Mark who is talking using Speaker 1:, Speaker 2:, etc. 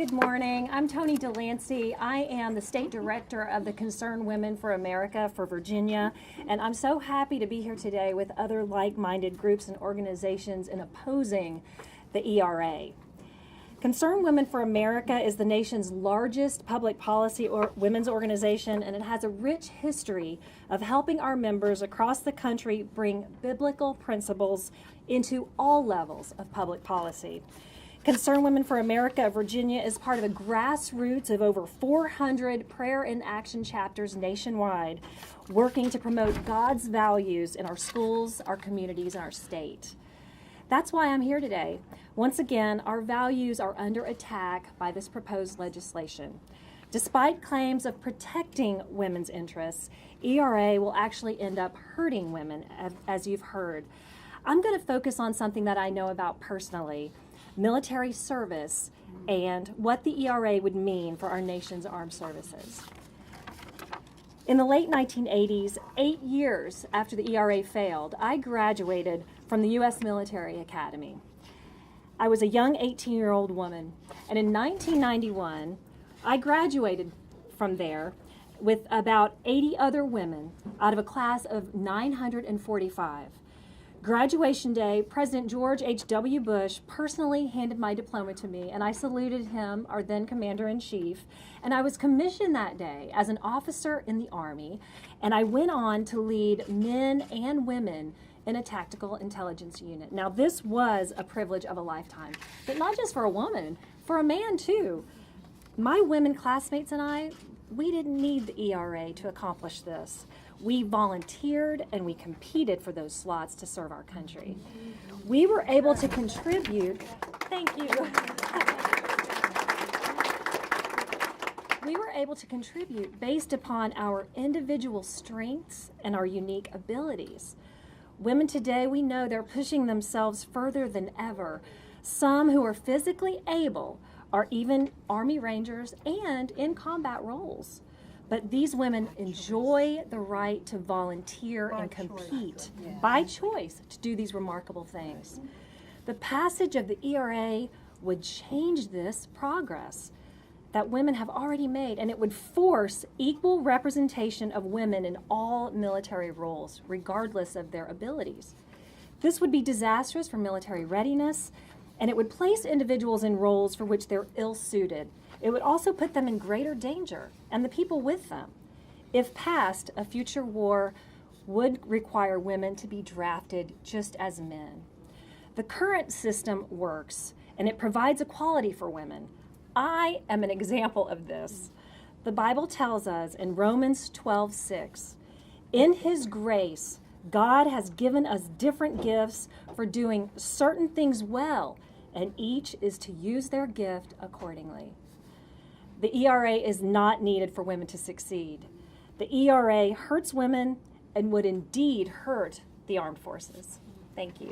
Speaker 1: Good morning. I'm Toni Delancey. I am the State Director of the Concerned Women for America for Virginia, and I'm so happy to be here today with other like-minded groups and organizations in opposing the ERA. Concerned Women for America is the nation's largest public policy women's organization, and it has a rich history of helping our members across the country bring biblical principles into all levels of public policy. Concerned Women for America of Virginia is part of a grassroots of over 400 prayer and action chapters nationwide, working to promote God's values in our schools, our communities, and our state. That's why I'm here today. Once again, our values are under attack by this proposed legislation. Despite claims of protecting women's interests, ERA will actually end up hurting women, as you've heard. I'm going to focus on something that I know about personally: military service and what the ERA would mean for our nation's armed services. In the late 1980s, 8 years after the ERA failed, I graduated from the U.S. Military Academy. I was a young 18-year-old woman, and in 1991, I graduated from there with about 80 other women out of a class of 945. Graduation day, President George H.W. Bush personally handed my diploma to me, and I saluted him, our then Commander-in-Chief, and I was commissioned that day as an officer in the Army, and I went on to lead men and women in a tactical intelligence unit. Now, this was a privilege of a lifetime, but not just for a woman, for a man too. My women classmates and I, we didn't need the ERA to accomplish this. We volunteered and we competed for those slots to serve our country. We were able to contribute, thank you. We were able to contribute based upon our individual strengths and our unique abilities. Women today, we know they're pushing themselves further than ever. Some who are physically able are even Army Rangers and in combat roles. But these women enjoy the right to volunteer and compete by choice to do these remarkable things. The passage of the ERA would change this progress that women have already made, and it would force equal representation of women in all military roles, regardless of their abilities. This would be disastrous for military readiness, and it would place individuals in roles for which they're ill-suited. It would also put them in greater danger, and the people with them. If passed, a future war would require women to be drafted just as men. The current system works, and it provides equality for women. I am an example of this. The Bible tells us in Romans 12:6, in His grace, God has given us different gifts for doing certain things well, and each is to use their gift accordingly. The ERA is not needed for women to succeed. The ERA hurts women and would indeed hurt the armed forces. Thank you.